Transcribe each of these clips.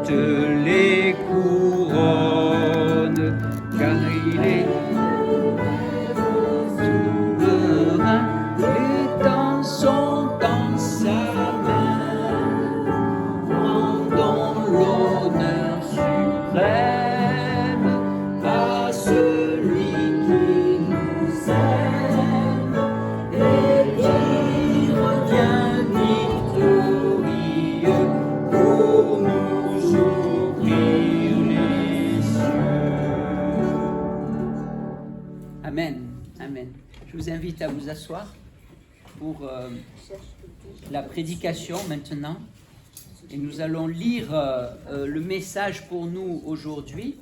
toutes les couronnes, car il est souverain, les temps sont dans sa main. Rendons l'honneur suprême à celui qui nous aime et qui revient victorieux pour nous ouvrir les cieux. Amen, amen. Je vous invite à vous asseoir pour la prédication maintenant. Et nous allons lire le message pour nous aujourd'hui,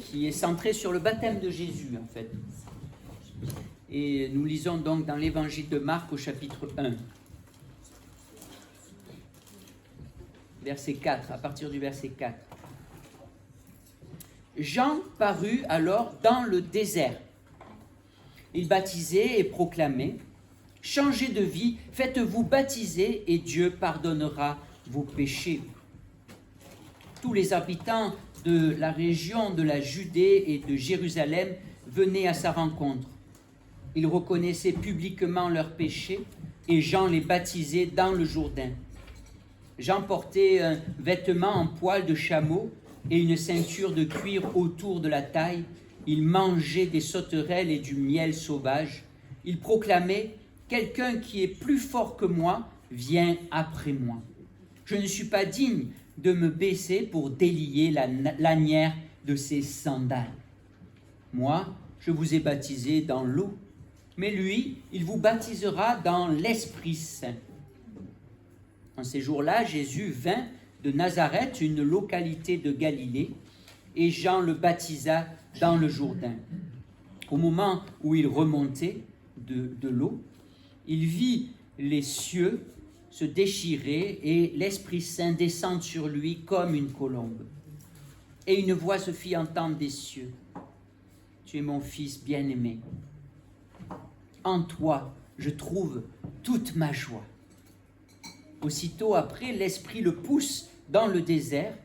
qui est centré sur le baptême de Jésus, en fait. Et nous lisons donc dans l'évangile de Marc au chapitre 1, verset 4, à partir du verset 4. Jean parut alors dans le désert. Il baptisait et proclamait: changez de vie, faites-vous baptiser et Dieu pardonnera vos péchés. Tous les habitants de la région de la Judée et de Jérusalem venaient à sa rencontre. Ils reconnaissaient publiquement leurs péchés et Jean les baptisait dans le Jourdain. Jean portait un vêtement en poil de chameau et une ceinture de cuir autour de la taille. Il mangeait des sauterelles et du miel sauvage. Il proclamait: quelqu'un qui est plus fort que moi vient après moi. Je ne suis pas digne de me baisser pour délier la lanière de ses sandales. Moi, je vous ai baptisé dans l'eau, mais lui, il vous baptisera dans l'Esprit Saint. En ces jours-là, Jésus vint de Nazareth, une localité de Galilée, et Jean le baptisa dans le Jourdain. Au moment où il remontait de l'eau, il vit les cieux se déchirer et l'Esprit Saint descendre sur lui comme une colombe. Et une voix se fit entendre des cieux: tu es mon Fils bien-aimé. En toi, je trouve toute ma joie. Aussitôt après, l'Esprit le pousse dans le désert.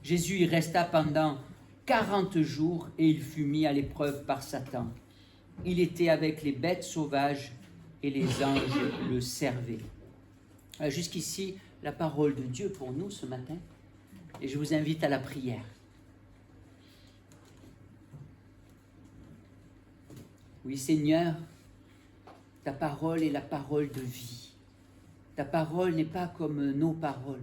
Jésus y resta pendant 40 jours et il fut mis à l'épreuve par Satan. Il était avec les bêtes sauvages et les anges le servaient. Jusqu'ici, la parole de Dieu pour nous ce matin. Et je vous invite à la prière. Oui, Seigneur, ta parole est la parole de vie. Ta parole n'est pas comme nos paroles.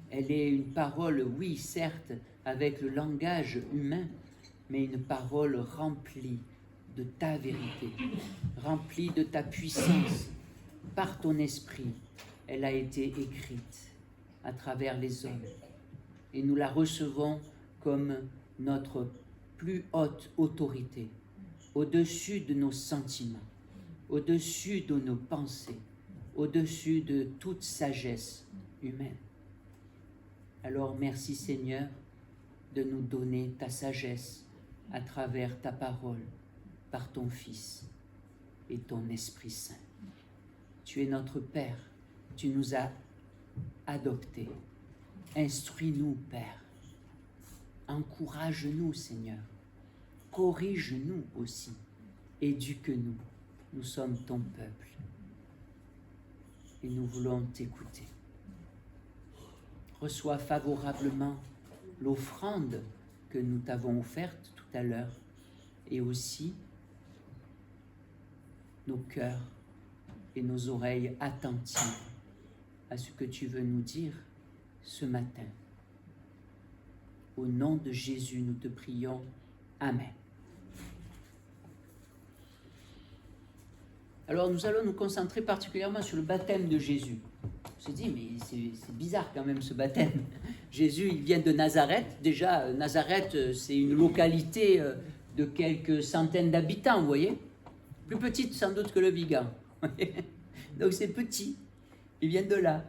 Elle est une parole, oui, certes, avec le langage humain, mais une parole remplie de ta vérité, remplie de ta puissance. Par ton esprit, elle a été écrite à travers les hommes. Et nous la recevons comme notre plus haute autorité, au-dessus de nos sentiments, au-dessus de nos pensées, au-dessus de toute sagesse humaine. Alors merci Seigneur de nous donner ta sagesse à travers ta parole, par ton Fils et ton Esprit Saint. Tu es notre Père, tu nous as adoptés. Instruis-nous, Père. Encourage-nous, Seigneur. Corrige-nous aussi. Éduque-nous. Nous sommes ton peuple. Et nous voulons t'écouter. Reçois favorablement l'offrande que nous t'avons offerte tout à l'heure et aussi nos cœurs et nos oreilles attentives à ce que tu veux nous dire ce matin. Au nom de Jésus, nous te prions. Amen. Alors, nous allons nous concentrer particulièrement sur le baptême de Jésus. On se dit, mais c'est bizarre quand même ce baptême. Jésus, il vient de Nazareth. Déjà, Nazareth, c'est une localité de quelques centaines d'habitants, vous voyez. Plus petite sans doute que le Vigan. Donc c'est petit. Il vient de là.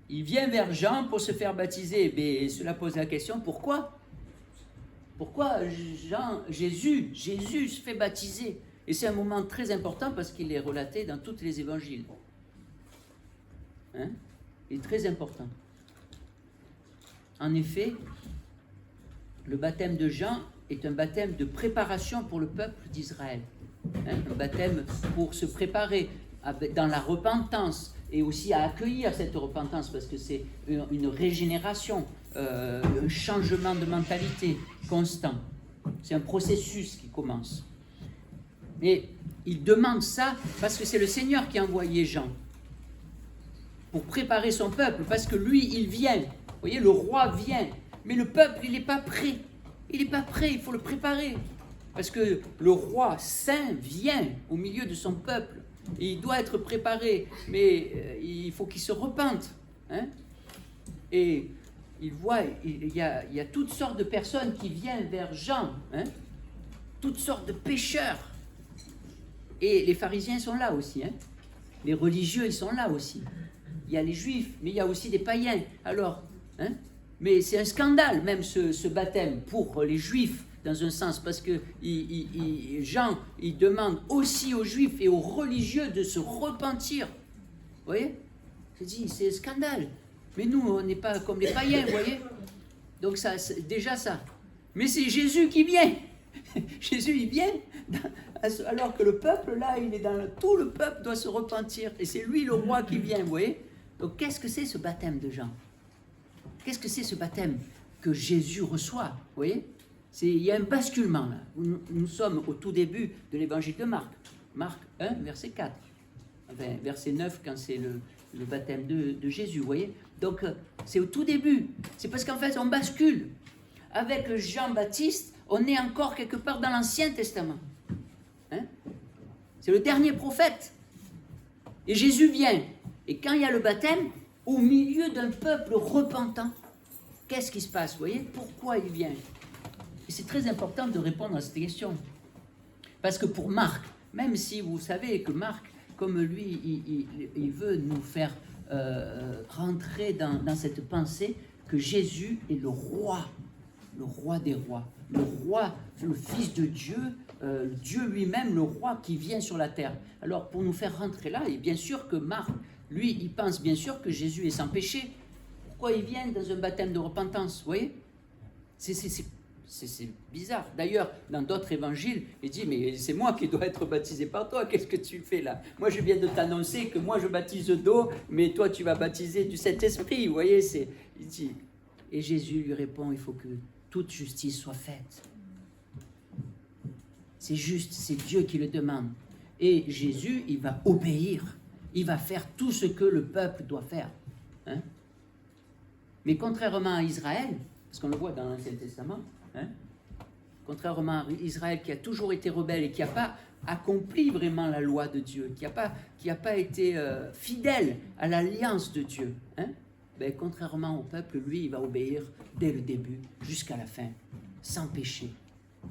Il vient vers Jean pour se faire baptiser. Mais cela pose la question, pourquoi? Pourquoi Jésus se fait baptiser? Et c'est un moment très important parce qu'il est relaté dans tous les évangiles. Hein? Il est très important. En effet, le baptême de Jean est un baptême de préparation pour le peuple d'Israël. Un baptême pour se préparer dans la repentance et aussi à accueillir cette repentance parce que c'est une régénération, un changement de mentalité constant. C'est un processus qui commence. Mais il demande ça parce que c'est le Seigneur qui a envoyé Jean pour préparer son peuple, parce que lui, il vient. Vous voyez, le roi vient, mais le peuple, il n'est pas prêt. Il n'est pas prêt, il faut le préparer. Parce que le roi saint vient au milieu de son peuple. Et il doit être préparé, mais il faut qu'il se repente. Hein? Et il voit, il y a toutes sortes de personnes qui viennent vers Jean. Hein? Toutes sortes de pécheurs. Et les pharisiens sont là aussi. Hein? Les religieux, ils sont là aussi. Il y a les juifs, mais il y a aussi des païens. Alors, hein? Mais c'est un scandale même ce baptême pour les juifs, dans un sens, parce que Jean, il demande aussi aux juifs et aux religieux de se repentir. Vous voyez? C'est un scandale. Mais nous, on n'est pas comme les païens, vous voyez? Donc ça, c'est déjà ça. Mais c'est Jésus qui vient. Jésus, il vient, alors que le peuple, là, il est tout le peuple doit se repentir. Et c'est lui le roi qui vient, vous voyez? Donc qu'est-ce que c'est ce baptême de Jean? Qu'est-ce que c'est ce baptême que Jésus reçoit? Vous voyez? Il y a un basculement là. Nous sommes au tout début de l'évangile de Marc. Marc 1, verset 4. Enfin, verset 9, quand c'est le baptême de Jésus, vous voyez? Donc, c'est au tout début. C'est parce qu'en fait, on bascule. Avec Jean-Baptiste, on est encore quelque part dans l'Ancien Testament. Hein? C'est le dernier prophète. Et Jésus vient. Et quand il y a le baptême, au milieu d'un peuple repentant, qu'est-ce qui se passe? Vous voyez? Pourquoi il vient? Et c'est très important de répondre à cette question. Parce que pour Marc, même si vous savez que Marc, comme lui, il veut nous faire rentrer dans cette pensée que Jésus est le roi des rois, le roi, le Fils de Dieu, Dieu lui-même, le roi qui vient sur la terre. Alors pour nous faire rentrer là, et bien sûr que Marc, lui, il pense bien sûr que Jésus est sans péché. Pourquoi il vient dans un baptême de repentance? Vous voyez? C'est bizarre. D'ailleurs, dans d'autres évangiles, il dit, mais c'est moi qui dois être baptisé par toi, qu'est-ce que tu fais là? Moi, je viens de t'annoncer que moi, je baptise d'eau, mais toi, tu vas baptiser du Saint-Esprit. Vous voyez, il dit, et Jésus lui répond, il faut que toute justice soit faite. C'est juste, c'est Dieu qui le demande. Et Jésus, il va obéir. Il va faire tout ce que le peuple doit faire. Hein? Mais contrairement à Israël, parce qu'on le voit dans l'Ancien Testament, hein, contrairement à Israël qui a toujours été rebelle et qui n'a pas accompli vraiment la loi de Dieu, qui n'a pas été fidèle à l'alliance de Dieu, hein, ben, contrairement au peuple, lui, il va obéir dès le début jusqu'à la fin, sans péché.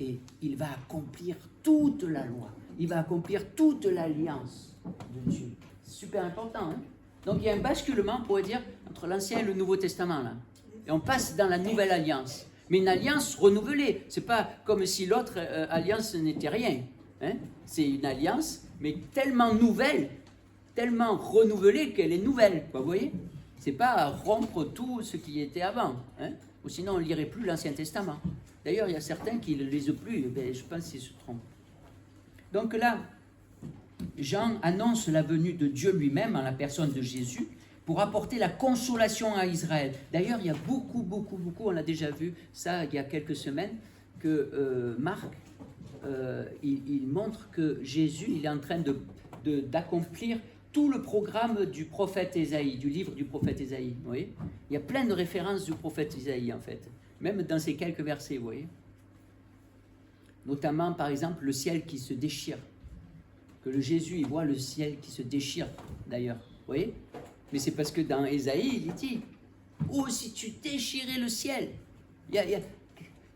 Et il va accomplir toute la loi, il va accomplir toute l'alliance de Dieu. C'est super important. Hein? Donc il y a un basculement, on pourrait dire, entre l'Ancien et le Nouveau Testament. Là. Et on passe dans la nouvelle alliance. Mais une alliance renouvelée. Ce n'est pas comme si l'autre alliance n'était rien. Hein? C'est une alliance, mais tellement nouvelle, tellement renouvelée qu'elle est nouvelle. Vous voyez? Ce n'est pas rompre tout ce qui était avant. Hein? Ou sinon, on ne lirait plus l'Ancien Testament. D'ailleurs, il y a certains qui ne le lisent plus. Ben, je pense qu'ils se trompent. Donc là, Jean annonce la venue de Dieu lui-même en la personne de Jésus pour apporter la consolation à Israël. D'ailleurs, il y a beaucoup, on l'a déjà vu ça il y a quelques semaines, que Marc, il montre que Jésus, il est en train d'accomplir tout le programme du prophète Ésaïe, du livre du prophète Ésaïe. Vous voyez? Il y a plein de références du prophète Ésaïe, en fait, même dans ces quelques versets, vous voyez? Notamment, par exemple, le ciel qui se déchire. Que le Jésus, il voit le ciel qui se déchire, d'ailleurs. Vous voyez? Mais c'est parce que dans Ésaïe, il dit, « Oh, si tu déchirais le ciel,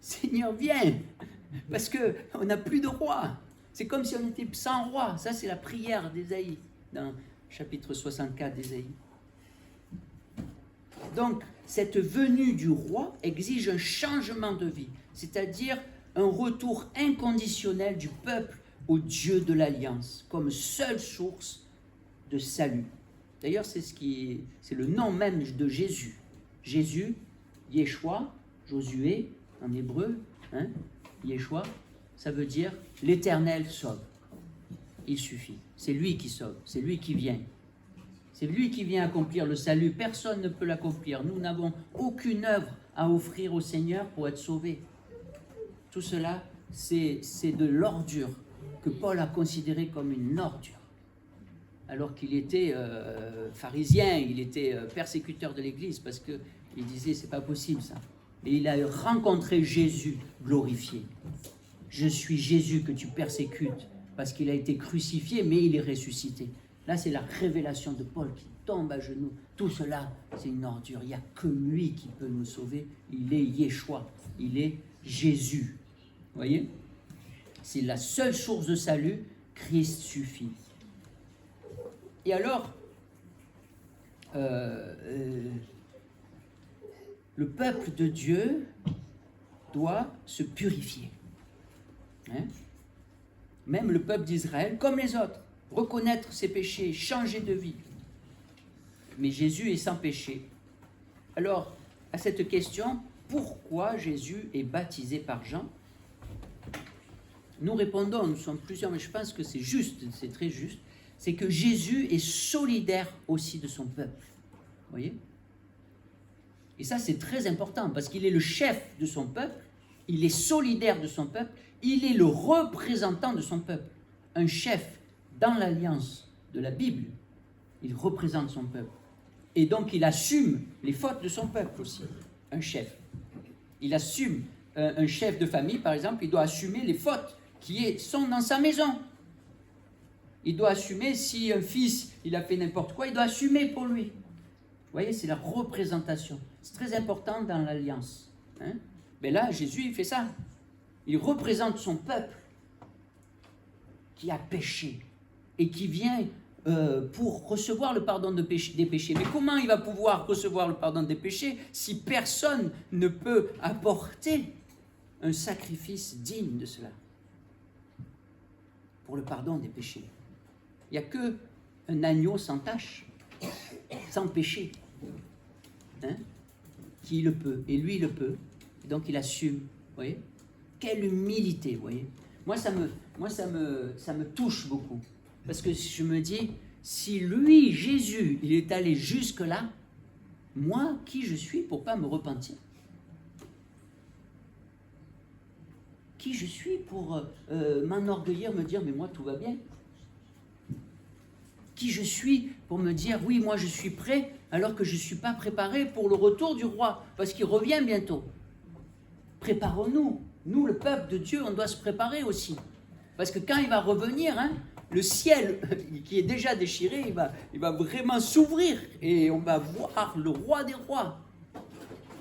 Seigneur, viens, parce qu'on n'a plus de roi. » C'est comme si on était sans roi. Ça, c'est la prière d'Ésaïe, dans chapitre 64 d'Ésaïe. Donc, cette venue du roi exige un changement de vie, c'est-à-dire un retour inconditionnel du peuple au Dieu de l'Alliance, comme seule source de salut. D'ailleurs, c'est le nom même de Jésus. Jésus, Yeshua, Josué, en hébreu, hein, Yeshua, ça veut dire l'Éternel sauve. Il suffit. C'est lui qui sauve, c'est lui qui vient. C'est lui qui vient accomplir le salut. Personne ne peut l'accomplir. Nous n'avons aucune œuvre à offrir au Seigneur pour être sauvés. Tout cela, c'est de l'ordure que Paul a considéré comme une ordure. Alors qu'il était pharisien, il était persécuteur de l'Église, parce qu'il disait, c'est pas possible ça. Et il a rencontré Jésus glorifié. Je suis Jésus que tu persécutes, parce qu'il a été crucifié, mais il est ressuscité. Là, c'est la révélation de Paul qui tombe à genoux. Tout cela, c'est une ordure. Il n'y a que lui qui peut nous sauver. Il est Yeshua, il est Jésus. Vous voyez? C'est la seule source de salut. Christ suffit. Et alors, le peuple de Dieu doit se purifier. Hein? Même le peuple d'Israël, comme les autres, reconnaître ses péchés, changer de vie. Mais Jésus est sans péché. Alors, à cette question, pourquoi Jésus est baptisé par Jean? Nous répondons, nous sommes plusieurs, mais je pense que c'est juste, c'est très juste, c'est que Jésus est solidaire aussi de son peuple. Vous voyez? Et ça, c'est très important, parce qu'il est le chef de son peuple, il est solidaire de son peuple, il est le représentant de son peuple. Un chef, dans l'alliance de la Bible, il représente son peuple. Et donc, il assume les fautes de son peuple aussi, un chef. Il assume, un chef de famille, par exemple, il doit assumer les fautes qui sont dans sa maison. Il doit assumer, si un fils, il a fait n'importe quoi, il doit assumer pour lui. Vous voyez, c'est la représentation. C'est très important dans l'alliance. Hein? Mais là, Jésus, il fait ça. Il représente son peuple qui a péché et qui vient pour recevoir le pardon des péchés. Mais comment il va pouvoir recevoir le pardon des péchés si personne ne peut apporter un sacrifice digne de cela pour le pardon des péchés? Il n'y a qu'un agneau sans tache, sans péché, hein, qui le peut. Et lui, il le peut. Et donc, il assume. Vous voyez? Quelle humilité, vous voyez? Moi, ça me touche beaucoup. Parce que je me dis, si lui, Jésus, il est allé jusque-là, moi, qui je suis pour ne pas me repentir? Qui je suis pour m'enorgueillir, me dire, mais moi, tout va bien? Qui je suis pour me dire, oui, moi, je suis prêt, alors que je ne suis pas préparé pour le retour du roi, parce qu'il revient bientôt. Préparons-nous. Nous, le peuple de Dieu, on doit se préparer aussi. Parce que quand il va revenir, hein, le ciel qui est déjà déchiré, il va vraiment s'ouvrir et on va voir le roi des rois.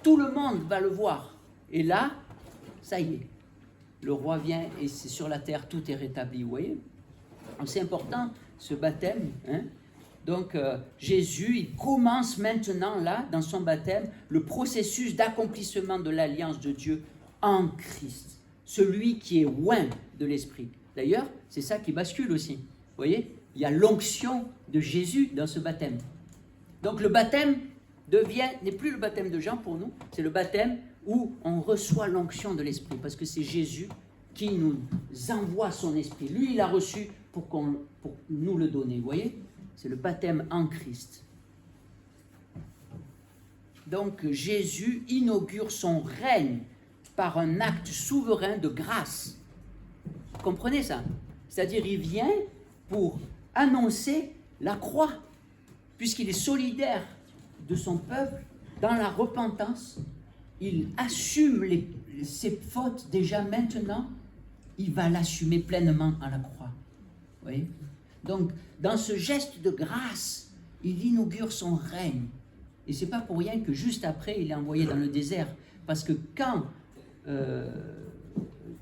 Tout le monde va le voir. Et là, ça y est, le roi vient et c'est sur la terre, tout est rétabli. Vous voyez? Donc c'est important, ce baptême. Hein? Donc Jésus, il commence maintenant, là, dans son baptême, le processus d'accomplissement de l'alliance de Dieu en Christ. Celui qui est loin de l'Esprit. D'ailleurs, c'est ça qui bascule aussi. Vous voyez? Il y a l'onction de Jésus dans ce baptême. Donc le baptême n'est plus le baptême de Jean pour nous, c'est le baptême où on reçoit l'onction de l'Esprit, parce que c'est Jésus qui nous envoie son Esprit. Lui, il a reçu pour nous le donner. Vous voyez? C'est le baptême en Christ. Donc Jésus inaugure son règne par un acte souverain de grâce. Vous comprenez ça? C'est-à-dire, il vient pour annoncer la croix, puisqu'il est solidaire de son peuple dans la repentance. Il assume ses fautes déjà maintenant. Il va l'assumer pleinement à la croix. Vous voyez? Donc, dans ce geste de grâce, il inaugure son règne. Et ce n'est pas pour rien que juste après, il est envoyé dans le désert. Parce que quand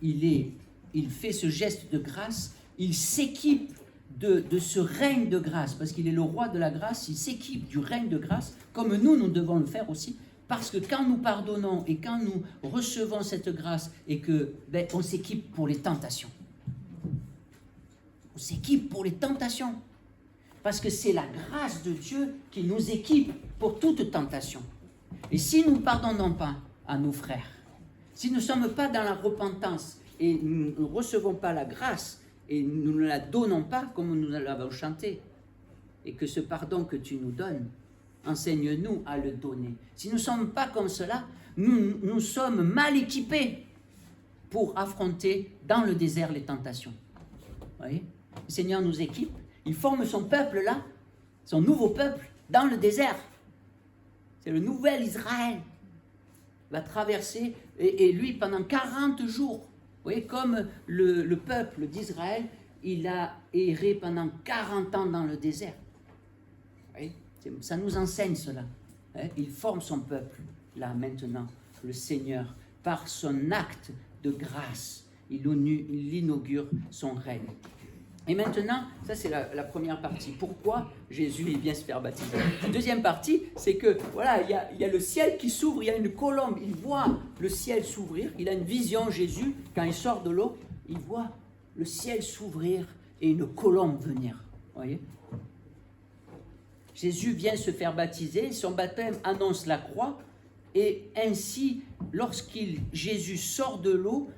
il fait ce geste de grâce, il s'équipe de ce règne de grâce, parce qu'il est le roi de la grâce, il s'équipe du règne de grâce, comme nous devons le faire aussi, parce que quand nous pardonnons et quand nous recevons cette grâce, et que on s'équipe pour les tentations. On s'équipe pour les tentations. Parce que c'est la grâce de Dieu qui nous équipe pour toute tentation. Et si nous ne pardonnons pas à nos frères, si nous ne sommes pas dans la repentance et nous ne recevons pas la grâce et nous ne la donnons pas comme nous l'avons chanté, et que ce pardon que tu nous donnes, enseigne-nous à le donner. Si nous ne sommes pas comme cela, nous sommes mal équipés pour affronter dans le désert les tentations. Vous voyez? Le Seigneur nous équipe, il forme son peuple là, son nouveau peuple, dans le désert. C'est le nouvel Israël. Il va traverser, et lui, pendant 40 jours, vous voyez, comme le peuple d'Israël, il a erré pendant 40 ans dans le désert. Vous voyez? Ça nous enseigne cela. Il forme son peuple, là, maintenant, le Seigneur, par son acte de grâce. Il inaugure son règne. Et maintenant, ça c'est la première partie. Pourquoi Jésus vient se faire baptiser? La deuxième partie, c'est que voilà, il y a le ciel qui s'ouvre, il y a une colombe, il voit le ciel s'ouvrir, il a une vision, Jésus, quand il sort de l'eau, il voit le ciel s'ouvrir et une colombe venir. Vous voyez? Jésus vient se faire baptiser, son baptême annonce la croix, et ainsi, Jésus sort de l'eau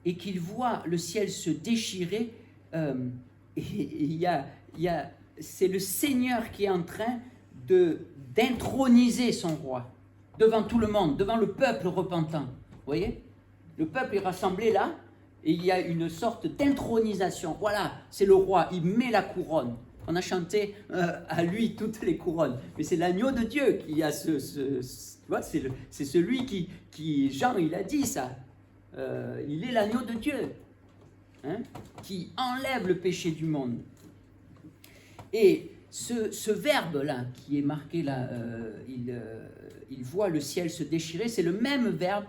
et qu'il voit le ciel se déchirer, c'est le Seigneur qui est en train d'introniser son roi devant tout le monde, devant le peuple repentant. Vous voyez? Le peuple est rassemblé là et il y a une sorte d'intronisation. Voilà, c'est le roi, il met la couronne. On a chanté à lui toutes les couronnes, mais c'est l'agneau de Dieu qui a tu vois, c'est celui qui, Jean, il a dit ça. Il est l'agneau de Dieu. Qui enlève le péché du monde. Et ce verbe-là, qui est marqué là, il voit le ciel se déchirer, c'est le même verbe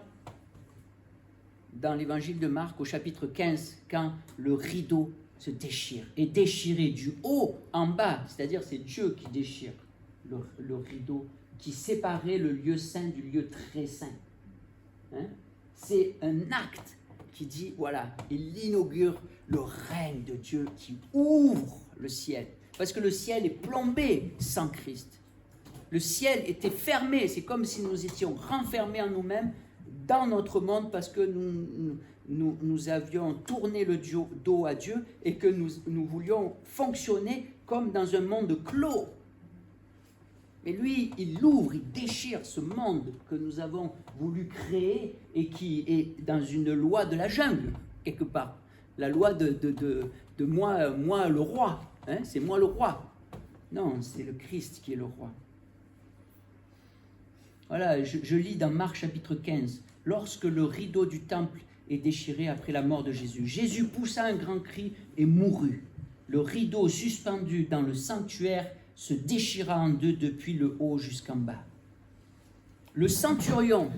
dans l'évangile de Marc au chapitre 15, quand le rideau se déchire, et déchiré du haut en bas, c'est-à-dire c'est Dieu qui déchire le rideau qui séparait le lieu saint du lieu très saint. C'est un acte qui dit, voilà, il inaugure le règne de Dieu qui ouvre le ciel. Parce que le ciel est plombé sans Christ. Le ciel était fermé, c'est comme si nous étions renfermés en nous-mêmes dans notre monde parce que nous avions tourné le dos à Dieu et que nous voulions fonctionner comme dans un monde clos. Et lui, il ouvre, il déchire ce monde que nous avons voulu créer et qui est dans une loi de la jungle, quelque part. La loi de moi le roi. C'est moi le roi. Non, c'est le Christ qui est le roi. Voilà, je lis dans Marc chapitre 15. Lorsque le rideau du temple est déchiré après la mort de Jésus, Jésus poussa un grand cri et mourut. Le rideau suspendu dans le sanctuaire se déchira en deux depuis le haut jusqu'en bas. Le centurion,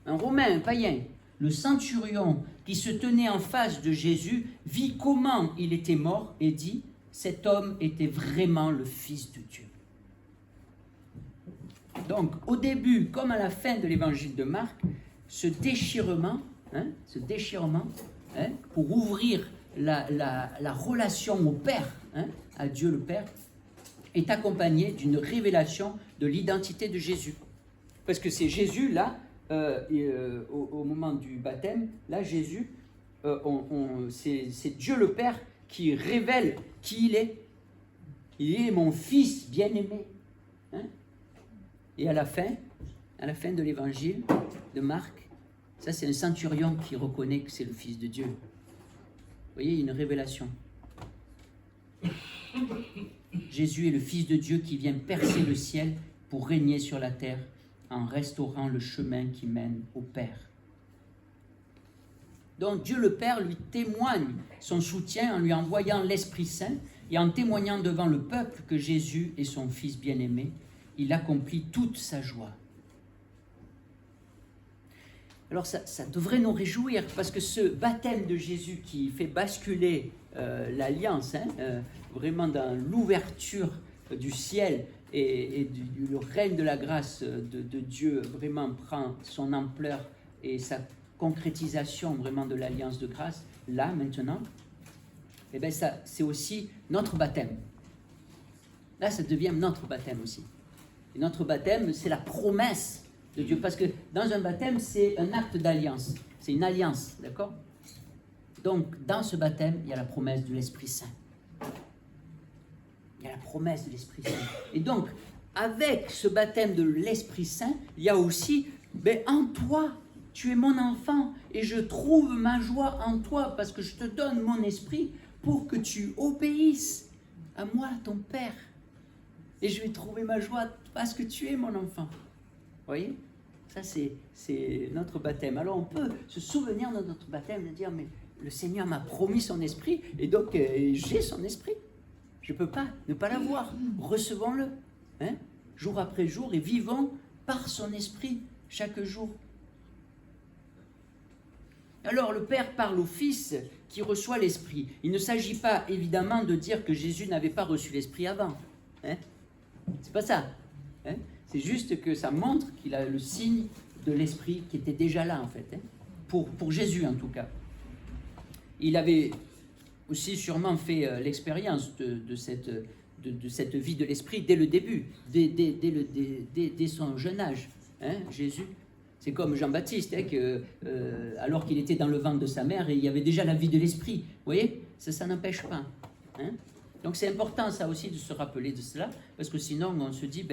un Romain, un païen, le centurion qui se tenait en face de Jésus, vit comment il était mort et dit, cet homme était vraiment le Fils de Dieu. Donc, au début, comme à la fin de l'évangile de Marc, ce déchirement, pour ouvrir la relation au Père, à Dieu le Père, est accompagné d'une révélation de l'identité de Jésus. Parce que c'est Jésus, là, au moment du baptême, là, Jésus, c'est Dieu le Père qui révèle qui il est. Il est mon Fils bien-aimé. Et à la fin de l'évangile de Marc, ça c'est un centurion qui reconnaît que c'est le Fils de Dieu. Vous voyez, il y a une révélation. Jésus est le Fils de Dieu qui vient percer le ciel pour régner sur la terre en restaurant le chemin qui mène au Père. Donc Dieu le Père lui témoigne son soutien en lui envoyant l'Esprit Saint et en témoignant devant le peuple que Jésus est son Fils bien-aimé. Il accomplit toute sa joie. Alors ça devrait nous réjouir parce que ce baptême de Jésus qui fait basculer l'alliance, vraiment dans l'ouverture du ciel et le règne de la grâce de Dieu vraiment prend son ampleur et sa concrétisation vraiment de l'alliance de grâce, là maintenant, et bien ça, c'est aussi notre baptême. Là, ça devient notre baptême aussi. Et notre baptême, c'est la promesse de Dieu. Parce que dans un baptême, c'est un acte d'alliance. C'est une alliance, d'accord? Donc, dans ce baptême, il y a la promesse de l'Esprit Saint. Il y a la promesse de l'Esprit Saint. Et donc, avec ce baptême de l'Esprit Saint, il y a aussi, en toi, tu es mon enfant, et je trouve ma joie en toi, parce que je te donne mon esprit pour que tu obéisses à moi, ton Père. Et je vais trouver ma joie parce que tu es mon enfant. Vous voyez? Ça, c'est notre baptême. Alors, on peut se souvenir de notre baptême et dire, mais le Seigneur m'a promis son esprit, et donc j'ai son esprit. Je ne peux pas ne pas l'avoir. Recevons-le, hein, jour après jour, et vivons par son esprit chaque jour. Alors le Père parle au Fils qui reçoit l'Esprit. Il ne s'agit pas évidemment de dire que Jésus n'avait pas reçu l'Esprit avant. Hein? C'est pas ça. Hein? C'est juste que ça montre qu'il a le signe de l'Esprit qui était déjà là en fait. Hein? Pour Jésus en tout cas. Il avait aussi sûrement fait l'expérience de cette vie de l'Esprit dès le début, dès son jeune âge. Hein, Jésus. C'est comme Jean-Baptiste, hein, alors qu'il était dans le ventre de sa mère, et il y avait déjà la vie de l'Esprit. Vous voyez, ça n'empêche pas. Hein. Donc c'est important ça aussi de se rappeler de cela, parce que sinon on se dit,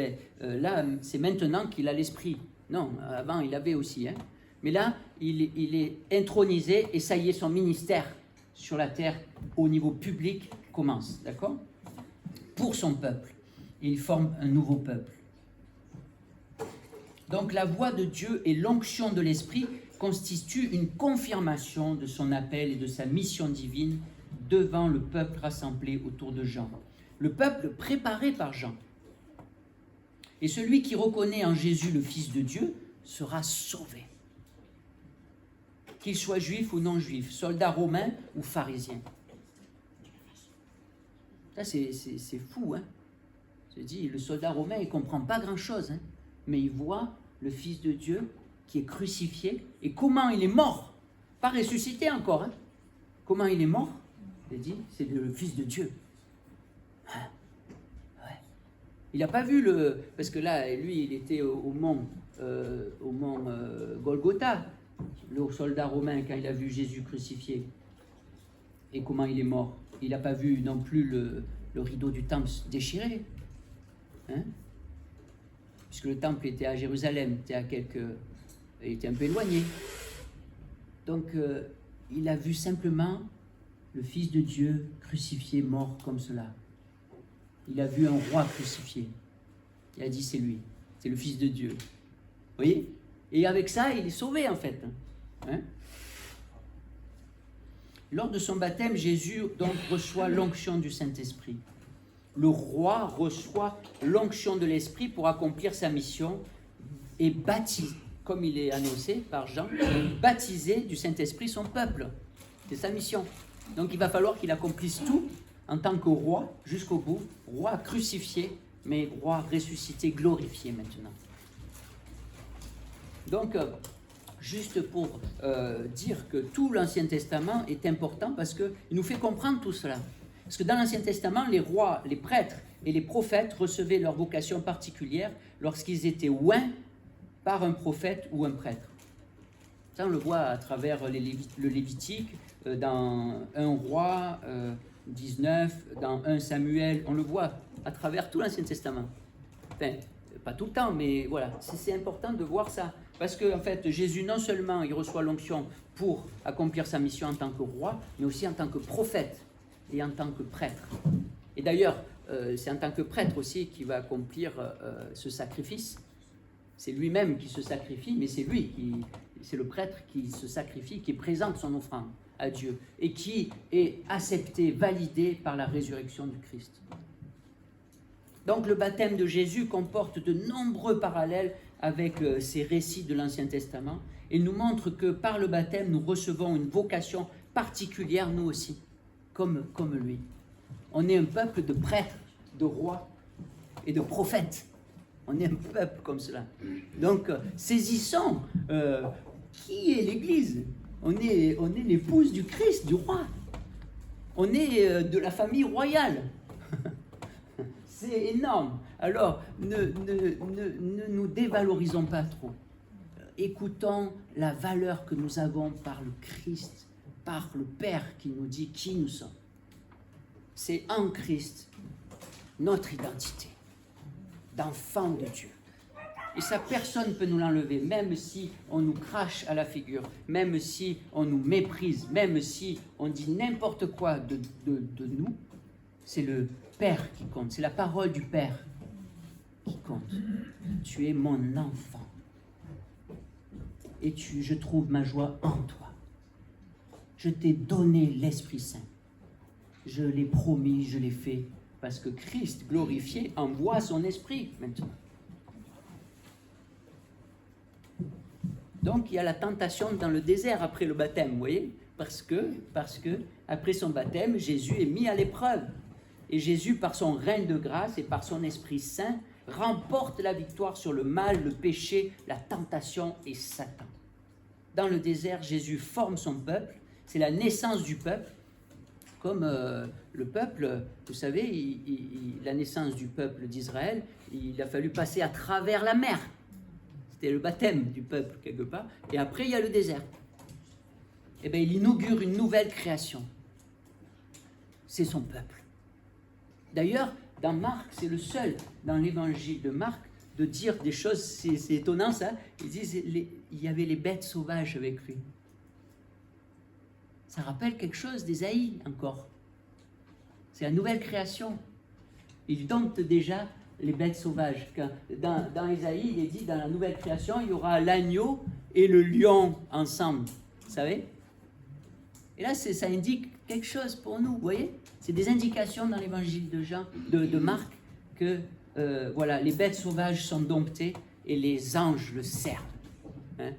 là c'est maintenant qu'il a l'Esprit. Non, avant il avait aussi. Hein. Mais là, il est intronisé, et ça y est, son ministère sur la terre, au niveau public, commence. D'accord? Pour son peuple. Il forme un nouveau peuple. Donc la voix de Dieu et l'onction de l'Esprit constituent une confirmation de son appel et de sa mission divine devant le peuple rassemblé autour de Jean. Le peuple préparé par Jean. Et celui qui reconnaît en Jésus le Fils de Dieu sera sauvé. Qu'il soit juif ou non juif, soldat romain ou pharisien. Ça c'est fou, hein. Je dis, le soldat romain, il ne comprend pas grand-chose, hein. Mais il voit le Fils de Dieu qui est crucifié, et comment il est mort, pas ressuscité encore. Hein. Comment il est mort? Il dit, c'est le Fils de Dieu. Hein? Ouais. Il n'a pas vu parce que là, lui, il était au mont Golgotha, le soldat romain, quand il a vu Jésus crucifié. Et comment il est mort? Il n'a pas vu non plus le rideau du temple déchiré. Hein? Puisque le temple était à Jérusalem, il était un peu éloigné. Donc, il a vu simplement le Fils de Dieu crucifié, mort comme cela. Il a vu un roi crucifié. Il a dit, c'est lui, c'est le Fils de Dieu. Vous voyez? Et avec ça, il est sauvé en fait. Hein? Lors de son baptême, Jésus donc reçoit l'onction du Saint-Esprit. Le roi reçoit l'onction de l'Esprit pour accomplir sa mission et baptise, comme il est annoncé par Jean, baptiser du Saint-Esprit son peuple. C'est sa mission. Donc il va falloir qu'il accomplisse tout en tant que roi jusqu'au bout, roi crucifié, mais roi ressuscité, glorifié maintenant. Donc, juste pour dire que tout l'Ancien Testament est important parce qu'il nous fait comprendre tout cela. Parce que dans l'Ancien Testament, les rois, les prêtres et les prophètes recevaient leur vocation particulière lorsqu'ils étaient oints par un prophète ou un prêtre. Ça, on le voit à travers le Lévitique, dans 1 Roi 19, dans 1 Samuel, on le voit à travers tout l'Ancien Testament. Enfin, pas tout le temps, mais voilà, c'est important de voir ça. Parce que en fait, Jésus, non seulement il reçoit l'onction pour accomplir sa mission en tant que roi, mais aussi en tant que prophète et en tant que prêtre. Et d'ailleurs, c'est en tant que prêtre aussi qu'il va accomplir ce sacrifice. C'est lui-même qui se sacrifie, mais c'est c'est le prêtre qui se sacrifie, qui présente son offrande à Dieu et qui est accepté, validé par la résurrection du Christ. Donc le baptême de Jésus comporte de nombreux parallèles avec ces récits de l'Ancien Testament et nous montre que par le baptême, nous recevons une vocation particulière, nous aussi, comme lui. On est un peuple de prêtres, de rois et de prophètes. On est un peuple comme cela. Donc, saisissons qui est l'Église. On est l'épouse du Christ, du roi. On est de la famille royale. C'est énorme. Alors, ne nous dévalorisons pas trop. Écoutons la valeur que nous avons par le Christ, par le Père qui nous dit qui nous sommes. C'est en Christ notre identité d'enfant de Dieu. Et ça, personne ne peut nous l'enlever, même si on nous crache à la figure, même si on nous méprise, même si on dit n'importe quoi de nous. C'est le Père qui compte, c'est la parole du Père qui compte. Tu es mon enfant. Et je trouve ma joie en toi. Je t'ai donné l'Esprit Saint. Je l'ai promis, je l'ai fait, parce que Christ, glorifié, envoie son Esprit maintenant. Donc il y a la tentation dans le désert après le baptême, vous voyez, parce que après son baptême, Jésus est mis à l'épreuve. Et Jésus, par son règne de grâce et par son Esprit Saint, remporte la victoire sur le mal, le péché, la tentation et Satan. Dans le désert, Jésus forme son peuple, c'est la naissance du peuple. Comme le peuple, vous savez, la naissance du peuple d'Israël, il a fallu passer à travers la mer. C'était le baptême du peuple, quelque part. Et après, il y a le désert. Eh bien, il inaugure une nouvelle création. C'est son peuple. D'ailleurs, dans Marc, c'est le seul, dans l'évangile de Marc, de dire des choses, c'est étonnant ça. Ils disent, il y avait les bêtes sauvages avec lui. Ça rappelle quelque chose d'Ésaïe encore. C'est la nouvelle création. Il dompte déjà les bêtes sauvages. Dans Ésaïe, il est dit, dans la nouvelle création, il y aura l'agneau et le lion ensemble. Vous savez? Et là, ça indique quelque chose pour nous, vous voyez? C'est des indications dans l'évangile de Marc que voilà, les bêtes sauvages sont domptées et les anges le servent. Hein?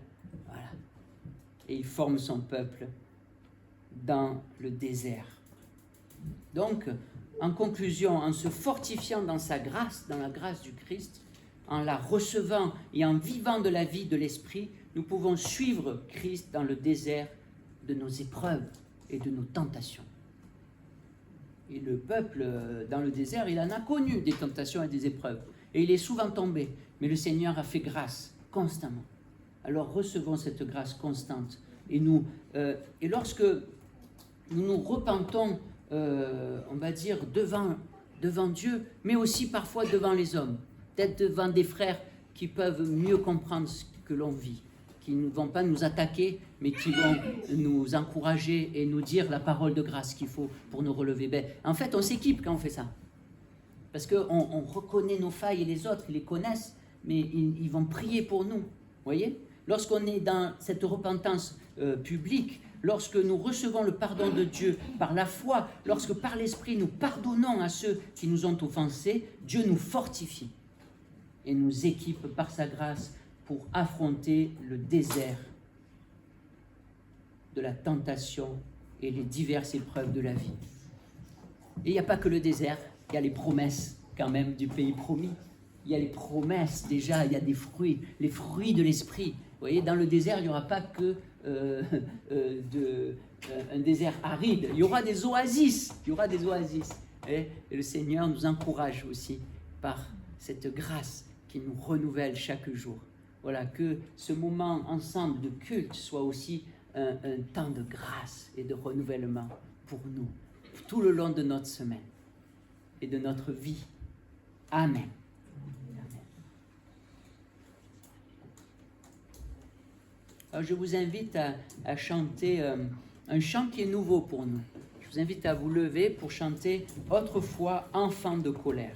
Voilà. Et il forme son peuple dans le désert. Donc, en conclusion, en se fortifiant dans sa grâce, dans la grâce du Christ, en la recevant et en vivant de la vie de l'Esprit, nous pouvons suivre Christ dans le désert de nos épreuves et de nos tentations. Et le peuple, dans le désert, il en a connu des tentations et des épreuves. Et il est souvent tombé. Mais le Seigneur a fait grâce constamment. Alors recevons cette grâce constante. Et lorsque nous nous repentons, on va dire, devant Dieu, mais aussi parfois devant les hommes, peut-être devant des frères qui peuvent mieux comprendre ce que l'on vit, qui ne vont pas nous attaquer, mais qui vont nous encourager et nous dire la parole de grâce qu'il faut pour nous relever. En fait, on s'équipe quand on fait ça. Parce qu'on reconnaît nos failles et les autres, ils les connaissent, mais ils vont prier pour nous. Voyez ? Lorsqu'on est dans cette repentance publique, lorsque nous recevons le pardon de Dieu par la foi, lorsque par l'Esprit nous pardonnons à ceux qui nous ont offensés, Dieu nous fortifie et nous équipe par sa grâce pour affronter le désert de la tentation et les diverses épreuves de la vie. Et il n'y a pas que le désert, il y a les promesses quand même du pays promis. Il y a les promesses déjà, il y a des fruits, les fruits de l'esprit. Vous voyez, dans le désert, il n'y aura pas que un désert aride, il y aura des oasis, Et le Seigneur nous encourage aussi par cette grâce qui nous renouvelle chaque jour. Voilà, que ce moment ensemble de culte soit aussi un temps de grâce et de renouvellement pour nous, tout le long de notre semaine et de notre vie. Amen. Alors, je vous invite à chanter un chant qui est nouveau pour nous. Je vous invite à vous lever pour chanter « Autrefois, enfant de colère ».